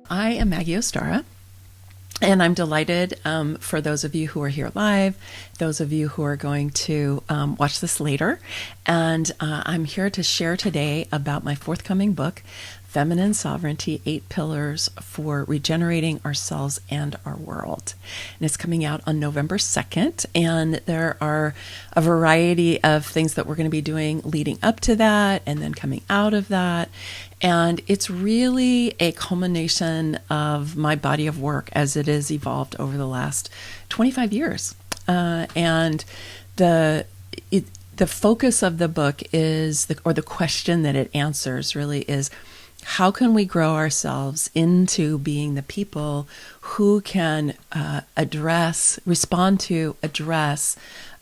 I am Maggie Ostara, and I'm delighted for those of you who are here live, those of you who are going to watch this later. And I'm here to share today about my forthcoming book, Feminine Sovereignty, 8 Pillars for Regenerating Ourselves and Our World. And it's coming out on November 2nd. And there are a variety of things that we're going to be doing leading up to that and then coming out of that. And it's really a culmination of my body of work as it has evolved over the last 25 years. And the focus of the book is, the question that it answers really is, how can we grow ourselves into being the people who can respond to, address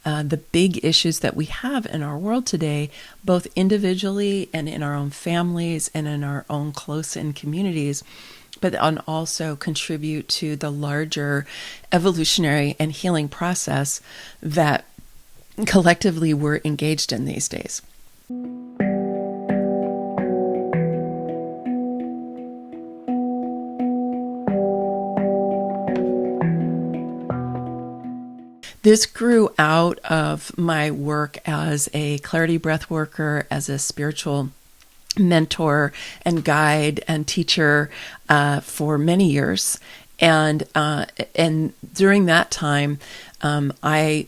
the big issues that we have in our world today, both individually and in our own families and in our own close-in communities, but also contribute to the larger evolutionary and healing process that collectively we're engaged in these days. This grew out of my work as a clarity breath worker, as a spiritual mentor and guide and teacher for many years. And during that time, I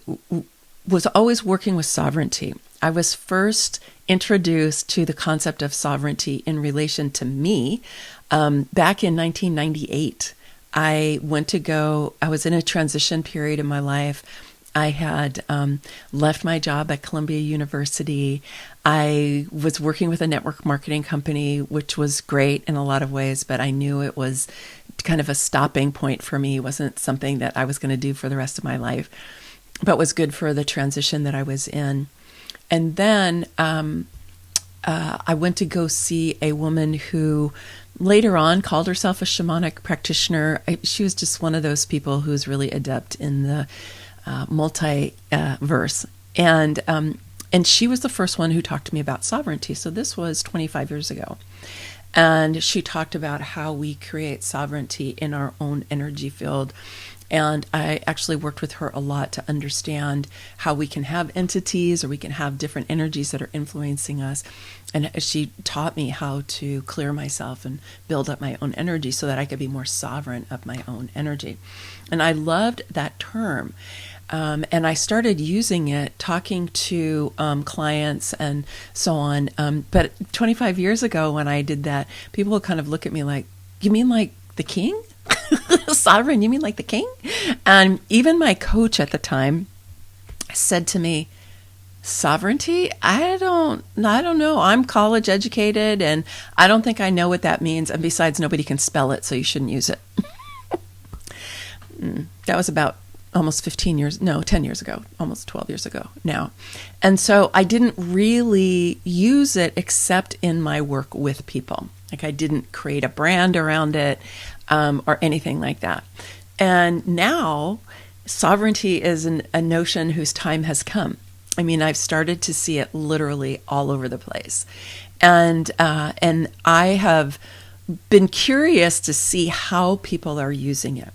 was always working with sovereignty. I was first introduced to the concept of sovereignty in relation to me back in 1998. I was in a transition period in my life. I had left my job at Columbia University. I was working with a network marketing company, which was great in a lot of ways, but I knew it was kind of a stopping point for me. It wasn't something that I was going to do for the rest of my life, but was good for the transition that I was in. And then I went to go see a woman who later on called herself a shamanic practitioner. She was just one of those people who was really adept in the multi-verse. And she was the first one who talked to me about sovereignty. So this was 25 years ago. And she talked about how we create sovereignty in our own energy field. And I actually worked with her a lot to understand how we can have entities or we can have different energies that are influencing us. And she taught me how to clear myself and build up my own energy so that I could be more sovereign of my own energy. And I loved that term. And I started using it, talking to clients and so on. But 25 years ago when I did that, people would kind of look at me like, you mean like the king? Sovereign, you mean like the king? And even my coach at the time said to me, sovereignty? I don't know. I'm college educated and I don't think I know what that means. And besides, nobody can spell it, so you shouldn't use it. That was about almost 10 years ago, almost 12 years ago now. And so I didn't really use it except in my work with people. Like I didn't create a brand around it or anything like that. And now sovereignty is a notion whose time has come. I mean, I've started to see it literally all over the place. And I have been curious to see how people are using it.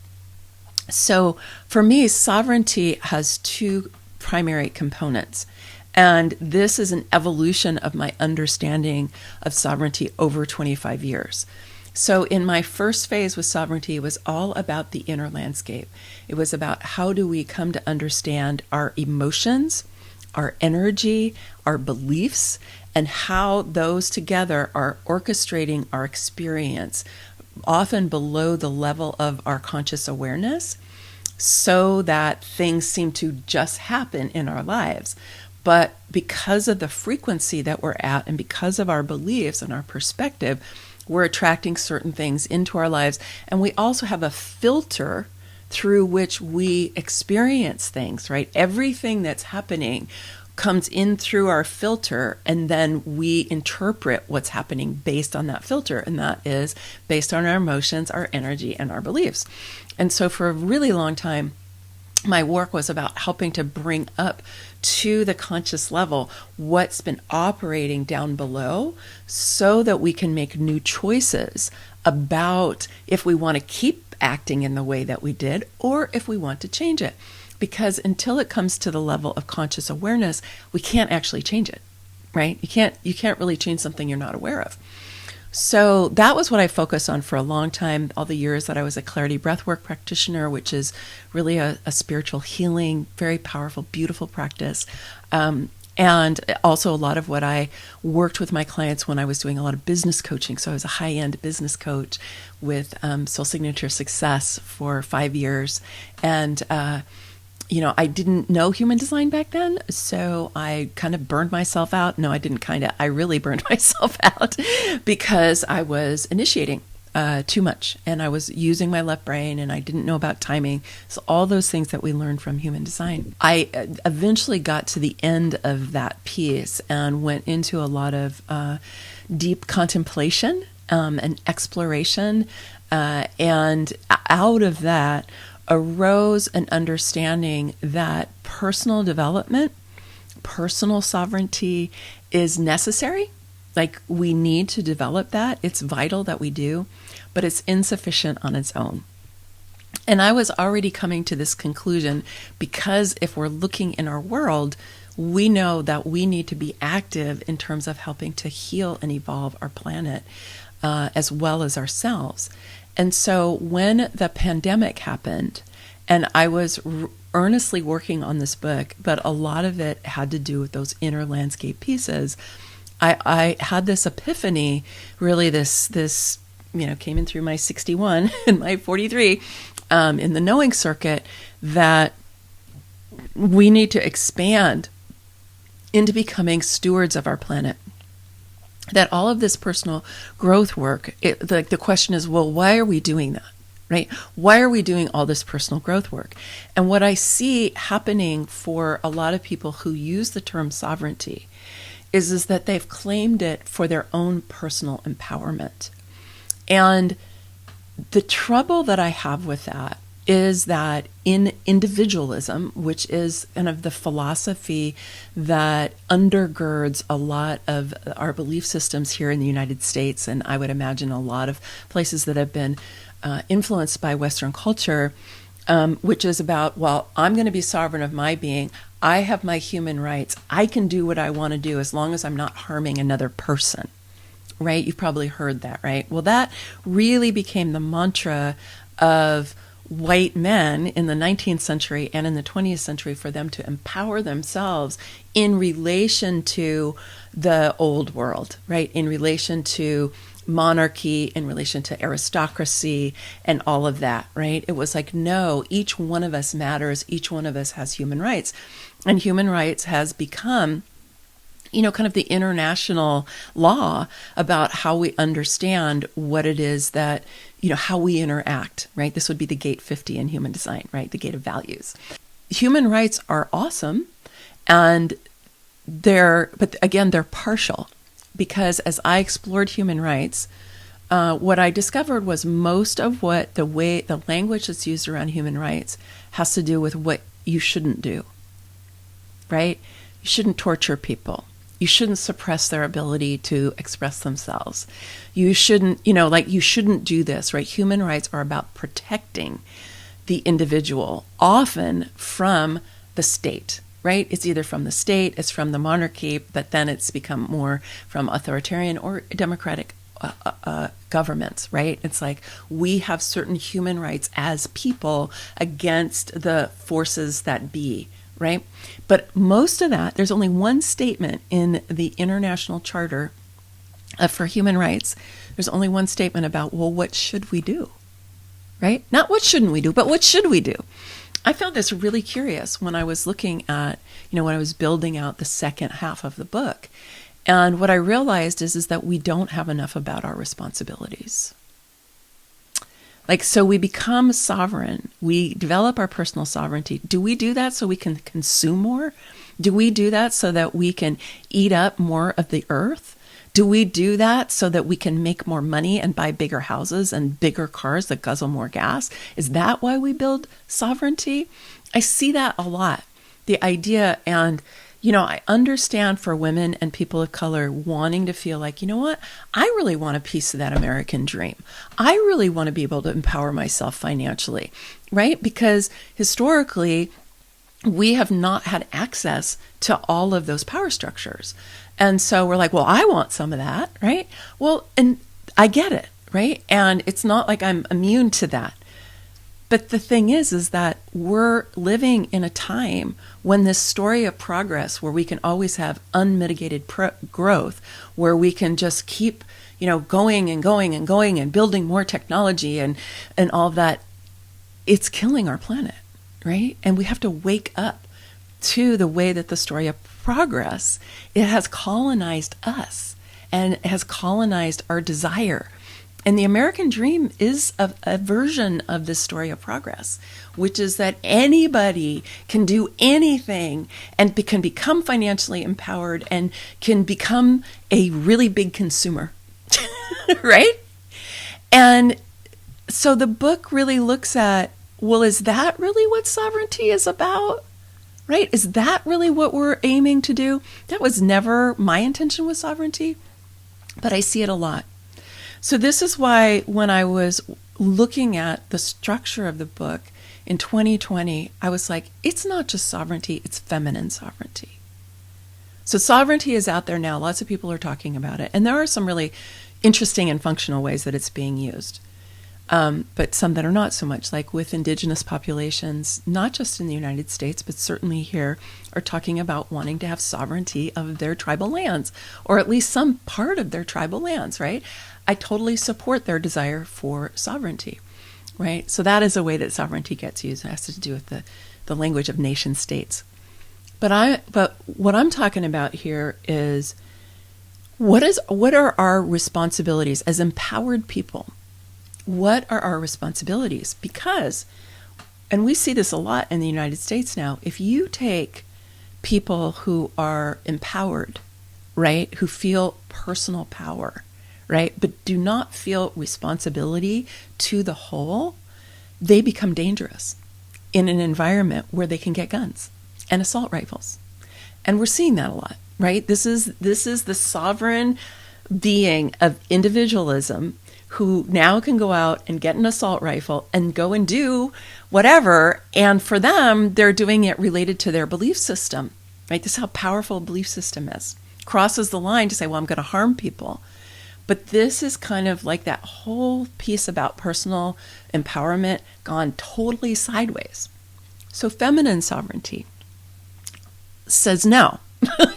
So for me, sovereignty has 2 primary components. And this is an evolution of my understanding of sovereignty over 25 years. So in my first phase with sovereignty, it was all about the inner landscape. It was about how do we come to understand our emotions, our energy, our beliefs, and how those together are orchestrating our experience, often below the level of our conscious awareness, so that things seem to just happen in our lives. But because of the frequency that we're at and because of our beliefs and our perspective, we're attracting certain things into our lives. And we also have a filter through which we experience things, right? Everything that's happening comes in through our filter, and then we interpret what's happening based on that filter. And that is based on our emotions, our energy, and our beliefs. And so for a really long time, my work was about helping to bring up to the conscious level what's been operating down below so that we can make new choices about if we want to keep acting in the way that we did or if we want to change it. Because until it comes to the level of conscious awareness, we can't actually change it, right? You can't really change something you're not aware of. So that was what I focused on for a long time, all the years that I was a clarity breathwork practitioner, which is really a spiritual healing, very powerful, beautiful practice. And also a lot of what I worked with my clients when I was doing a lot of business coaching. So I was a high-end business coach with Soul Signature Success for 5 years. And I didn't know human design back then, so I kind of burned myself out. No, I didn't kind of. I really burned myself out because I was initiating too much, and I was using my left brain, and I didn't know about timing. So all those things that we learned from human design. I eventually got to the end of that piece and went into a lot of deep contemplation and exploration, and out of that arose an understanding that personal development, personal sovereignty is necessary. Like, we need to develop that. It's vital that we do, but it's insufficient on its own. And I was already coming to this conclusion because if we're looking in our world, we know that we need to be active in terms of helping to heal and evolve our planet as well as ourselves. And so when the pandemic happened, and I was earnestly working on this book, but a lot of it had to do with those inner landscape pieces, I had this epiphany, really this came in through my 61 and my 43 in the knowing circuit, that we need to expand into becoming stewards of our planet. That all of this personal growth work, the question is, well, why are we doing that, right? Why are we doing all this personal growth work? And what I see happening for a lot of people who use the term sovereignty is that they've claimed it for their own personal empowerment. And the trouble that I have with that is that in individualism, which is kind of the philosophy that undergirds a lot of our belief systems here in the United States, and I would imagine a lot of places that have been influenced by Western culture, which is about, well, I'm going to be sovereign of my being. I have my human rights. I can do what I want to do as long as I'm not harming another person, right? You've probably heard that, right? Well, that really became the mantra of white men in the 19th century and in the 20th century, for them to empower themselves in relation to the old world, right? In relation to monarchy, in relation to aristocracy and all of that, right? It was like, no, each one of us matters. Each one of us has human rights. And human rights has become, kind of the international law about how we understand what it is that, how we interact, right? This would be the gate 50 in human design, right? The gate of values. Human rights are awesome, and but again, they're partial, because as I explored human rights, what I discovered was most of what the language that's used around human rights has to do with what you shouldn't do, right? You shouldn't torture people. You shouldn't suppress their ability to express themselves. You shouldn't, you shouldn't do this, right? Human rights are about protecting the individual, often from the state, right? It's either from the state, it's from the monarchy, but then it's become more from authoritarian or democratic governments, right? It's like we have certain human rights as people against the forces that be, right? But most of that, there's only one statement in the International Charter for Human Rights. There's only one statement about, well, what should we do, right? Not what shouldn't we do, but what should we do? I found this really curious when I was looking at, when I was building out the second half of the book. And what I realized is that we don't have enough about our responsibilities. So we become sovereign. We develop our personal sovereignty. Do we do that so we can consume more? Do we do that so that we can eat up more of the earth? Do we do that so that we can make more money and buy bigger houses and bigger cars that guzzle more gas? Is that why we build sovereignty? I see that a lot. The idea, and I understand for women and people of color wanting to feel like, you know what, I really want a piece of that American dream. I really want to be able to empower myself financially, right? Because historically, we have not had access to all of those power structures. And so we're like, well, I want some of that, right? Well, and I get it, right? And it's not like I'm immune to that. But the thing is that we're living in a time when this story of progress, where we can always have unmitigated growth, where we can just keep, going and going and going and building more technology and all that, it's killing our planet, right? And we have to wake up to the way that the story of progress, it has colonized us and it has colonized our desire. And the American dream is a version of this story of progress, which is that anybody can do anything and can become financially empowered and can become a really big consumer, right? And so the book really looks at, well, is that really what sovereignty is about? Right? Is that really what we're aiming to do? That was never my intention with sovereignty, but I see it a lot. So this is why when I was looking at the structure of the book in 2020, I was like, it's not just sovereignty, it's feminine sovereignty. So sovereignty is out there now. Lots of people are talking about it. And there are some really interesting and functional ways that it's being used. But some that are not so much, like with indigenous populations, not just in the United States, but certainly here, are talking about wanting to have sovereignty of their tribal lands, or at least some part of their tribal lands, right? I totally support their desire for sovereignty, right? So that is a way that sovereignty gets used. It has to do with the language of nation states. But what I'm talking about here is what are our responsibilities as empowered people? What are our responsibilities? Because, and we see this a lot in the United States now, if you take people who are empowered, right, who feel personal power, right, but do not feel responsibility to the whole, they become dangerous in an environment where they can get guns and assault rifles. And we're seeing that a lot, right? This is the sovereign being of individualism who now can go out and get an assault rifle and go and do whatever. And for them, they're doing it related to their belief system, right? This is how powerful a belief system is. Crosses the line to say, well, I'm going to harm people. But this is kind of like that whole piece about personal empowerment gone totally sideways. So feminine sovereignty says no.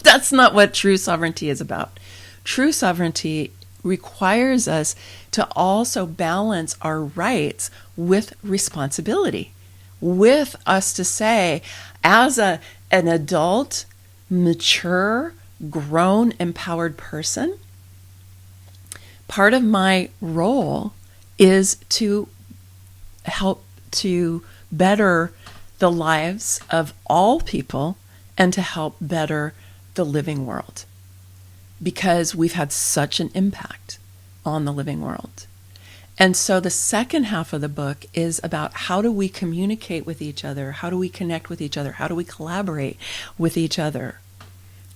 That's not what true sovereignty is about. True sovereignty requires us to also balance our rights with responsibility, with us to say, as an adult, mature, grown, empowered person, part of my role is to help to better the lives of all people and to help better the living world, because we've had such an impact on the living world. And so the second half of the book is about how do we communicate with each other? How do we connect with each other? How do we collaborate with each other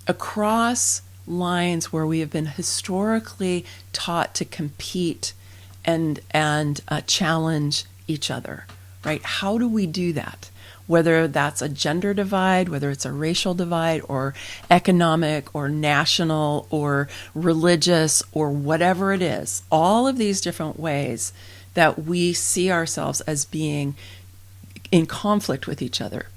across lines where we have been historically taught to compete and challenge each other, right? How do we do that? Whether that's a gender divide, whether it's a racial divide, or economic, or national, or religious, or whatever it is, all of these different ways that we see ourselves as being in conflict with each other.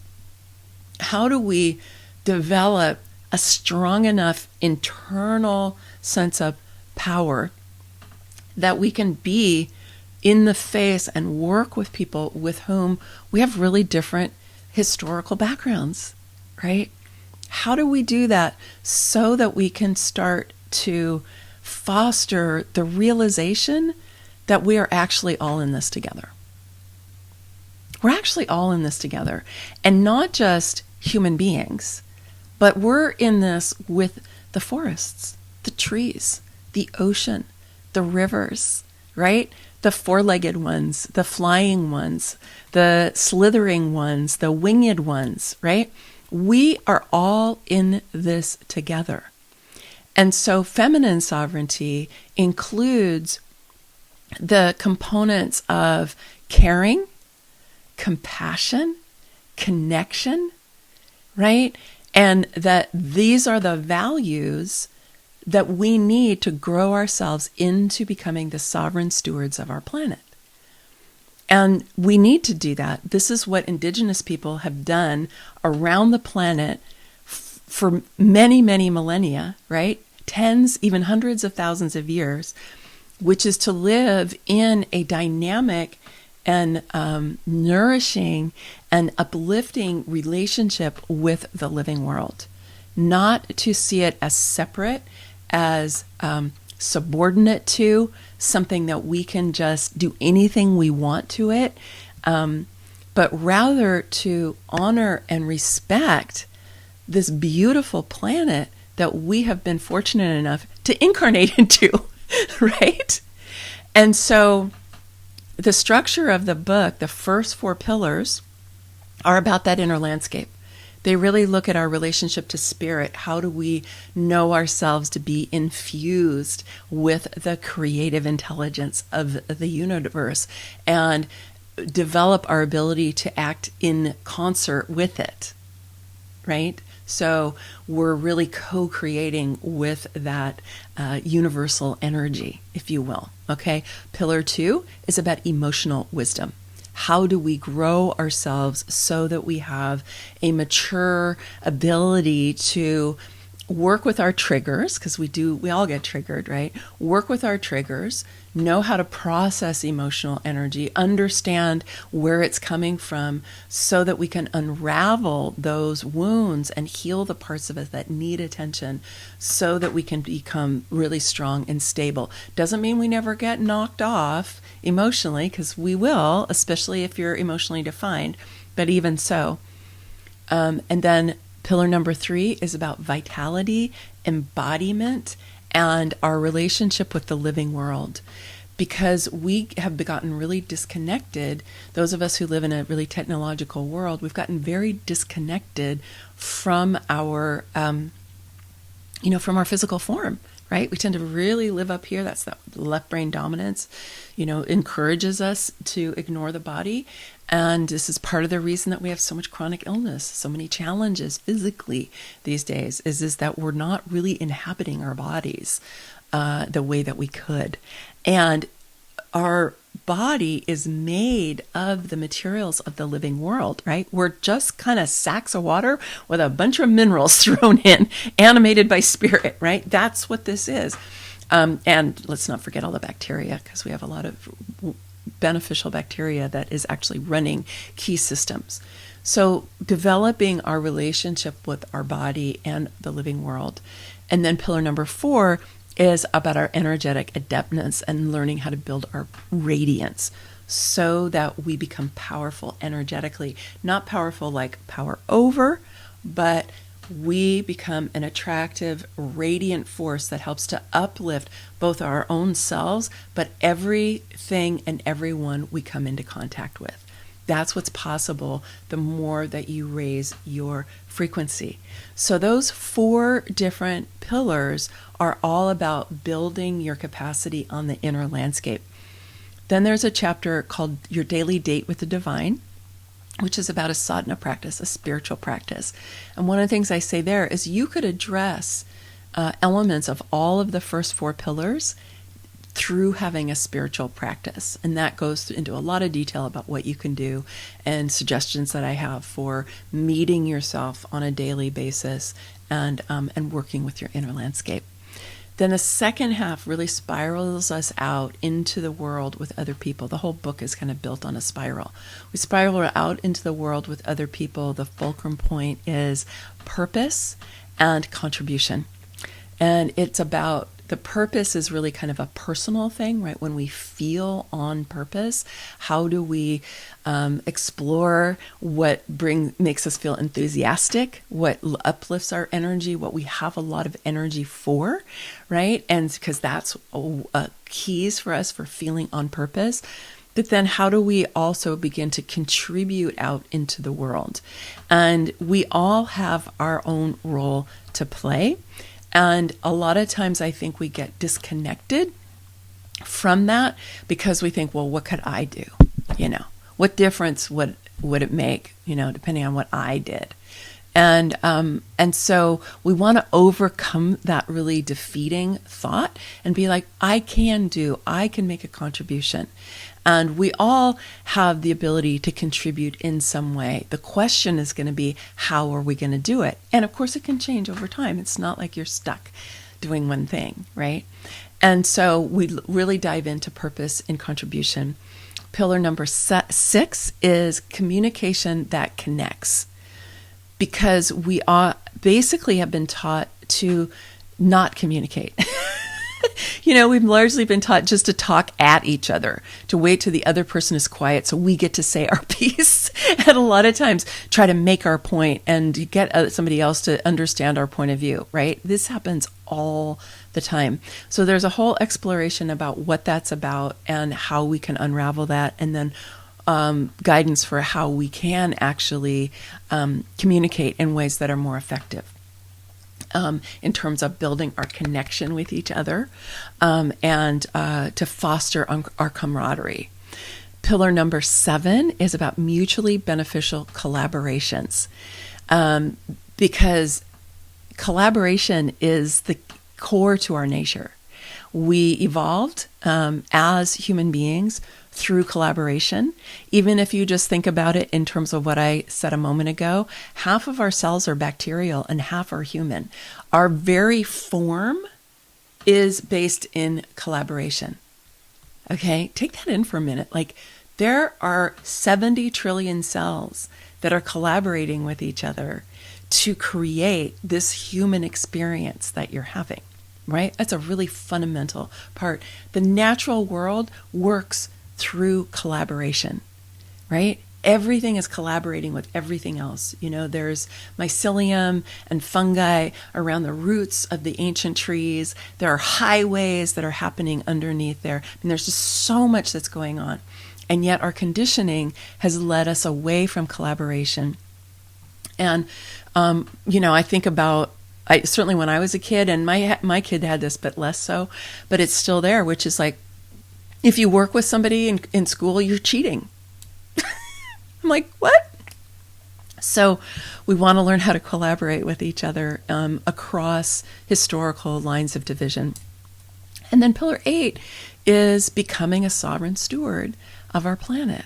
How do we develop a strong enough internal sense of power that we can be in the face and work with people with whom we have really different historical backgrounds, right? How do we do that so that we can start to foster the realization that we are actually all in this together? We're actually all in this together, and not just human beings, but we're in this with the forests, the trees, the ocean, the rivers, right? The four-legged ones, the flying ones, the slithering ones, the winged ones, right? We are all in this together. And so feminine sovereignty includes the components of caring, compassion, connection, right? And that these are the values that we need to grow ourselves into becoming the sovereign stewards of our planet. And we need to do that. This is what indigenous people have done around the planet for many, many millennia, right? Tens, even hundreds of thousands of years, which is to live in a dynamic and nourishing and uplifting relationship with the living world. Not to see it as separate, as subordinate to, something that we can just do anything we want to it, but rather to honor and respect this beautiful planet that we have been fortunate enough to incarnate into, right? And so the structure of the book, the first 4 pillars, are about that inner landscape. They really look at our relationship to spirit. How do we know ourselves to be infused with the creative intelligence of the universe and develop our ability to act in concert with it, right? So we're really co-creating with that universal energy, if you will, okay? Pillar 2 is about emotional wisdom. How do we grow ourselves so that we have a mature ability to work with our triggers, because we all get triggered, right? Work with our triggers, know how to process emotional energy, understand where it's coming from so that we can unravel those wounds and heal the parts of it that need attention so that we can become really strong and stable. Doesn't mean we never get knocked off emotionally, because we will, especially if you're emotionally defined, but even so. And then pillar number 3 is about vitality, embodiment, and our relationship with the living world. Because we have gotten really disconnected, those of us who live in a really technological world, we've gotten very disconnected from our, from our physical form, right? We tend to really live up here. That's that left brain dominance, encourages us to ignore the body. And this is part of the reason that we have so much chronic illness, so many challenges physically these days, is that we're not really inhabiting our bodies the way that we could. And our body is made of the materials of the living world, right? We're just kind of sacks of water with a bunch of minerals thrown in, animated by spirit, right? That's what this is. And let's not forget all the bacteria, because we have a lot of beneficial bacteria that is actually running key systems. So developing our relationship with our body and the living world. And then pillar number 4 is about our energetic adeptness and learning how to build our radiance so that we become powerful energetically. Not powerful like power over, but we become an attractive, radiant force that helps to uplift both our own selves, but everything and everyone we come into contact with. That's what's possible the more that you raise your frequency. So those 4 different pillars are all about building your capacity on the inner landscape. Then there's a chapter called Your Daily Date with the Divine, which is about a sadhana practice, a spiritual practice. And one of the things I say there is you could address elements of all of the first 4 pillars through having a spiritual practice. And that goes into a lot of detail about what you can do and suggestions that I have for meeting yourself on a daily basis and working with your inner landscape. Then the second half really spirals us out into the world with other people. The whole book is kind of built on a spiral. We spiral out into the world with other people. The fulcrum point is purpose and contribution. And it's about, the purpose is really kind of a personal thing, right? When we feel on purpose, how do we explore what makes us feel enthusiastic, what uplifts our energy, what we have a lot of energy for, right? And because that's keys for us for feeling on purpose. But then how do we also begin to contribute out into the world? And we all have our own role to play. And a lot of times I think we get disconnected from that because we think, well, what could I do? What difference would it make, depending on what I did? And so we want to overcome that really defeating thought and be like, I can make a contribution. And we all have the ability to contribute in some way. The question is going to be, how are we going to do it? And of course, it can change over time. It's not like you're stuck doing one thing, right? And so we really dive into purpose in contribution. Pillar number 6 is communication that connects. Because we basically have been taught to not communicate. We've largely been taught just to talk at each other, to wait till the other person is quiet so we get to say our piece. And a lot of times try to make our point and get somebody else to understand our point of view, right? This happens all the time. So there's a whole exploration about what that's about and how we can unravel that, and then guidance for how we can actually communicate in ways that are more effective. In terms of building our connection with each other, and to foster our camaraderie. Pillar number 7 is about mutually beneficial collaborations, because collaboration is the core to our nature. We evolved as human beings through collaboration. Even if you just think about it in terms of what I said a moment ago, half of our cells are bacterial and half are human. Our very form is based in collaboration. Okay, take that in for a minute. Like, there are 70 trillion cells that are collaborating with each other to create this human experience that you're having, right? That's a really fundamental part. The natural world works through collaboration, right? Everything is collaborating with everything else. There's mycelium and fungi around the roots of the ancient trees. There are highways that are happening underneath there. There's just so much that's going on. And yet our conditioning has led us away from collaboration. And, I think about, certainly when I was a kid, and my kid had this, but less so, but it's still there, which is like, if you work with somebody in school, you're cheating. I'm like, what? So we want to learn how to collaborate with each other across historical lines of division. And then pillar 8 is becoming a sovereign steward of our planet.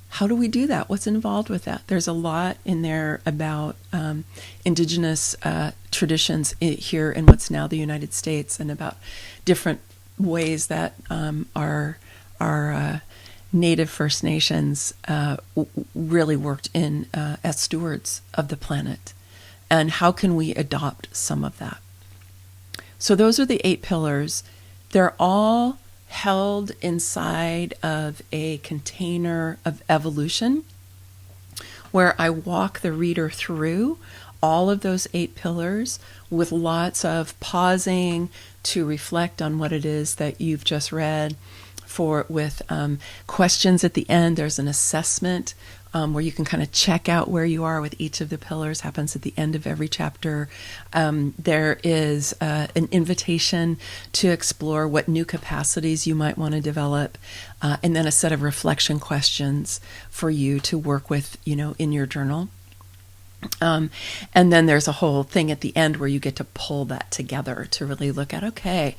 How do we do that? What's involved with that? There's a lot in there about indigenous traditions here in what's now the United States, and about different ways that our Native First Nations really worked in as stewards of the planet. And how can we adopt some of that? So those are the 8 pillars. They're all held inside of a container of evolution, where I walk the reader through all of those 8 pillars with lots of pausing to reflect on what it is that you've just read, with questions at the end. There's an assessment where you can kind of check out where you are with each of the pillars. Happens at the end of every chapter. There is an invitation to explore what new capacities you might want to develop, and then a set of reflection questions for you to work with, in your journal. And then there's a whole thing at the end where you get to pull that together to really look at, okay,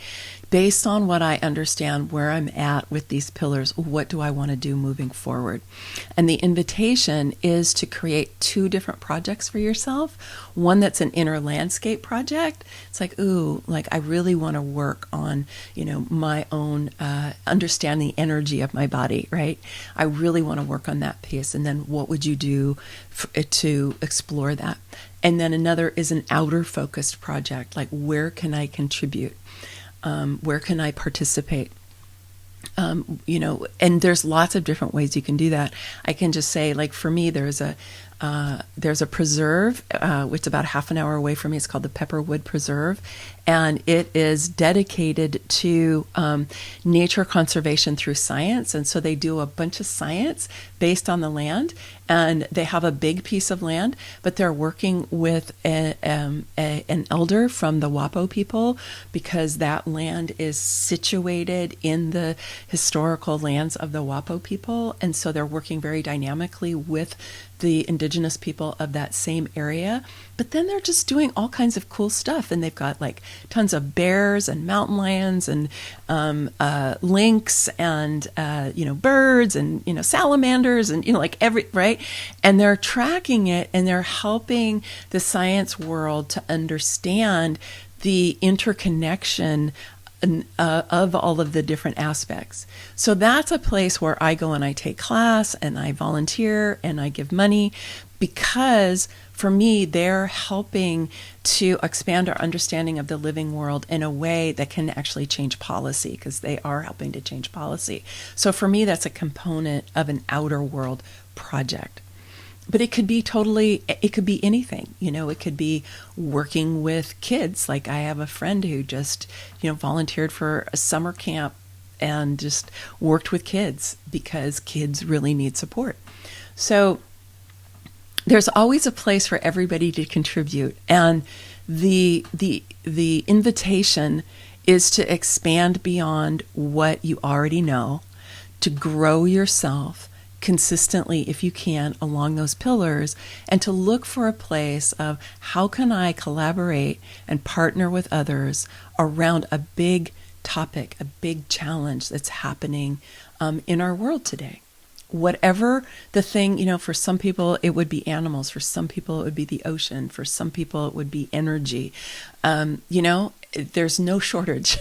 based on what I understand where I'm at with these pillars, what do I want to do moving forward? And the invitation is to create 2 different projects for yourself. One that's an inner landscape project. It's like, I really want to work on, my own, understand the energy of my body, right? I really want to work on that piece. And then what would you do to explore that? And then another is an outer focused project, like, where can I contribute? Where can I participate? and there's lots of different ways you can do that. I can just say, like, for me, there's a preserve, which is about half an hour away from me. It's called the Pepperwood Preserve, and it is dedicated to nature conservation through science. And so they do a bunch of science based on the land, and they have a big piece of land, but they're working with an elder from the Wapo people, because that land is situated in the historical lands of the Wapo people. And so they're working very dynamically with the indigenous people of that same area. But then they're just doing all kinds of cool stuff. And they've got like tons of bears and mountain lions and lynx and, birds and, salamanders and, right? And they're tracking it, and they're helping the science world to understand the interconnection of all of the different aspects. So that's a place where I go and I take class and I volunteer and I give money, because for me, they're helping to expand our understanding of the living world in a way that can actually change policy, because they are helping to change policy. So for me, that's a component of an outer world project. But it could be anything, it could be working with kids. Like, I have a friend who just, volunteered for a summer camp and just worked with kids, because kids really need support. So there's always a place for everybody to contribute. And the invitation is to expand beyond what you already know, to grow yourself consistently, if you can, along those pillars, and to look for a place of how can I collaborate and partner with others around a big topic, a big challenge that's happening in our world today. Whatever the thing, for some people it would be animals, for some people it would be the ocean, for some people it would be energy. There's no shortage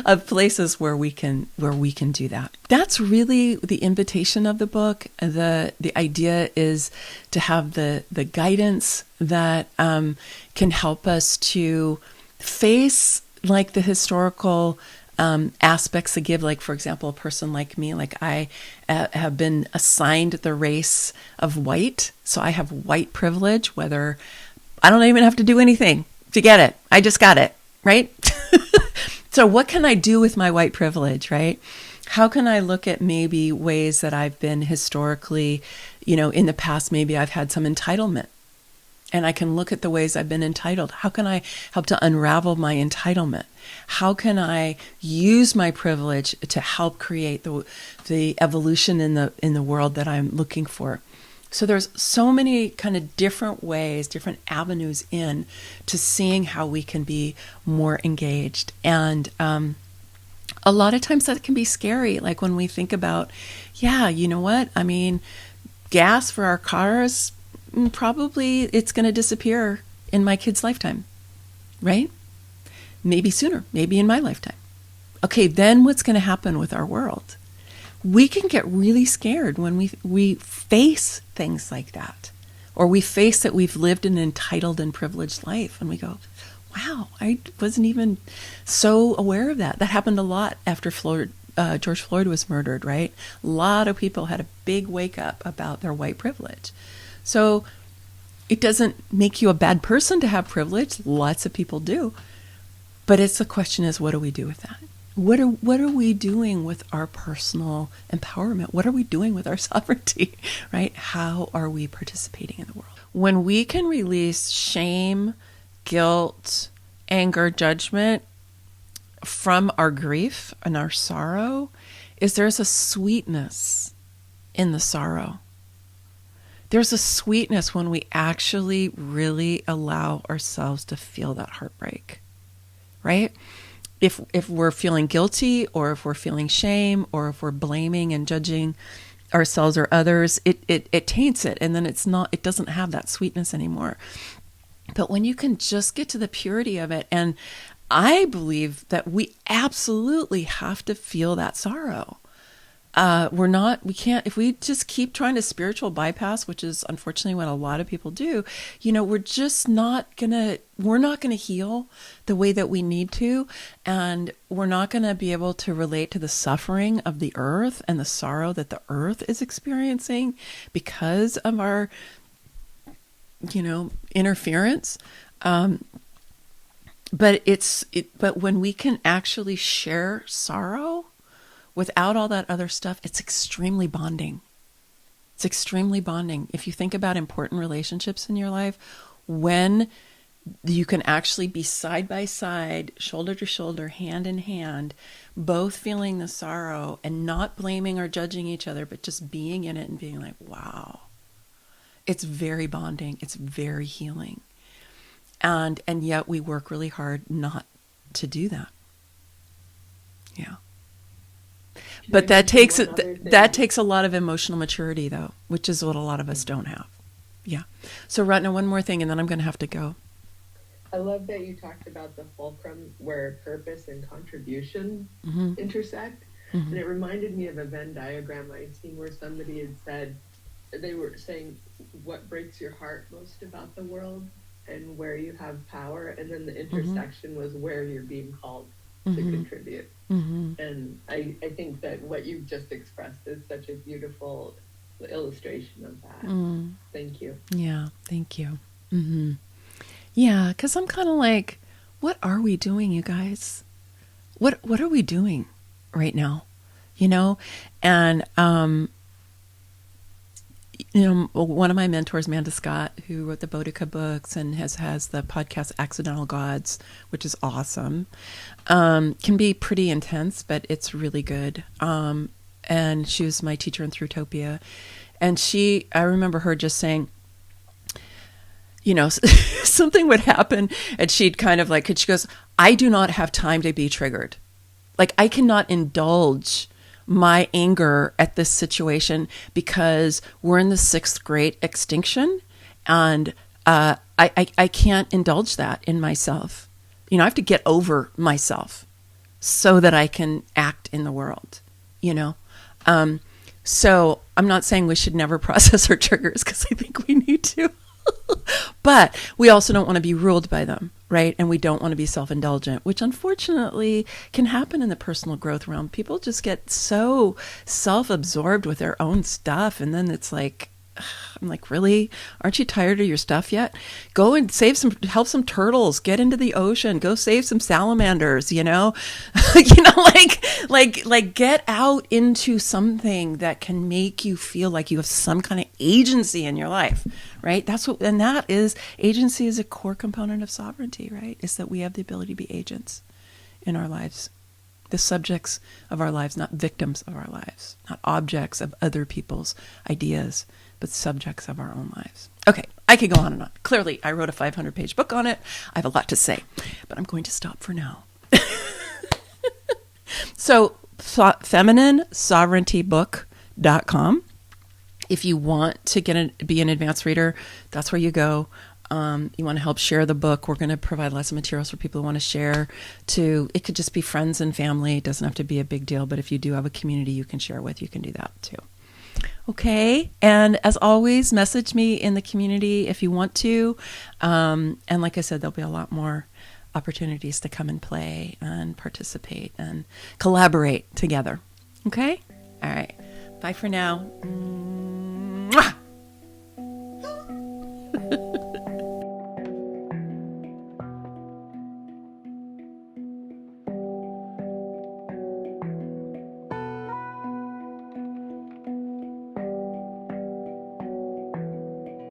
of places where we can do that. That's really the invitation of the book. The idea is to have the guidance that can help us to face like the historical aspects that give, like, for example, a person like me, like I have been assigned the race of white. So I have white privilege, whether I don't even have to do anything to get it. I just got it, right? So what can I do with my white privilege, right? How can I look at maybe ways that I've been historically, in the past, maybe I've had some entitlement, and I can look at the ways I've been entitled. How can I help to unravel my entitlement? How can I use my privilege to help create the evolution in the world that I'm looking for? So there's so many kind of different ways, different avenues in to seeing how we can be more engaged. And a lot of times that can be scary. Like when we think about, you know what? I mean, gas for our cars, probably it's going to disappear in my kid's lifetime, right? Maybe sooner, maybe in my lifetime. Okay, then what's going to happen with our world? We can get really scared when we face things like that, or we face that we've lived an entitled and privileged life, and we go, wow, I wasn't even so aware of that. That happened a lot after George Floyd was murdered, right? A lot of people had a big wake up about their white privilege. So it doesn't make you a bad person to have privilege. Lots of people do. But the question is, what do we do with that? What are we doing with our personal empowerment? What are we doing with our sovereignty, right? How are we participating in the world? When we can release shame, guilt, anger, judgment from our grief and our sorrow, there's a sweetness in the sorrow. There's a sweetness when we actually really allow ourselves to feel that heartbreak, right? If we're feeling guilty, or if we're feeling shame, or if we're blaming and judging ourselves or others, it taints it, and then it doesn't have that sweetness anymore. But when you can just get to the purity of it, and I believe that we absolutely have to feel that sorrow. we can't, if we just keep trying to spiritual bypass, which is unfortunately what a lot of people do, we're just we're not gonna heal the way that we need to. And we're not gonna be able to relate to the suffering of the earth and the sorrow that the earth is experiencing because of our, interference. But when we can actually share sorrow without all that other stuff, it's extremely bonding. It's extremely bonding. If you think about important relationships in your life, when you can actually be side by side, shoulder to shoulder, hand in hand, both feeling the sorrow and not blaming or judging each other, but just being in it and being like, wow, it's very bonding. It's very healing. And yet we work really hard not to do that. Yeah. But that takes a lot of emotional maturity, though, which is what a lot of us don't have. Yeah. So, Ratna, one more thing, and then I'm going to have to go. I love that you talked about the fulcrum where purpose and contribution intersect. Mm-hmm. And it reminded me of a Venn diagram I'd seen where somebody had said, they were saying what breaks your heart most about the world and where you have power. And then the intersection was where you're being called to contribute. Mm-hmm. And I think that what you've just expressed is such a beautiful illustration of that. Thank you. Yeah, thank you. Mm-hmm. Yeah, because I'm kind of like, what are we doing, you guys? What are we doing right now? And one of my mentors, Amanda Scott, who wrote the Boudica books and has the podcast Accidental Gods, which is awesome, can be pretty intense, but it's really good. And she was my teacher in Throughtopia. And I remember her just saying, something would happen and she'd kind of she goes, I do not have time to be triggered. Like, I cannot indulge my anger at this situation because we're in the 6th great extinction, and I can't indulge that in myself. I have to get over myself so that I can act in the world. So I'm not saying we should never process our triggers, because I think we need to. But we also don't want to be ruled by them, right? And we don't want to be self-indulgent, which unfortunately can happen in the personal growth realm. People just get so self-absorbed with their own stuff. And then it's like, I'm like, really? Aren't you tired of your stuff yet? Go and help some turtles, get into the ocean, go save some salamanders, like get out into something that can make you feel like you have some kind of agency in your life, right? Agency is a core component of sovereignty, right? Is that we have the ability to be agents in our lives, the subjects of our lives, not victims of our lives, not objects of other people's ideas, but subjects of our own lives. Okay, I could go on and on. Clearly, I wrote a 500-page book on it. I have a lot to say, but I'm going to stop for now. So, femininesovereigntybook.com. If you want to be an advanced reader, that's where you go. You want to help share the book. We're going to provide lots of materials for people who want to share. It could just be friends and family. It doesn't have to be a big deal, but if you do have a community you can share with, you can do that too. Okay. And as always, message me in the community if you want to. And like I said, there'll be a lot more opportunities to come and play and participate and collaborate together. Okay. All right. Bye for now.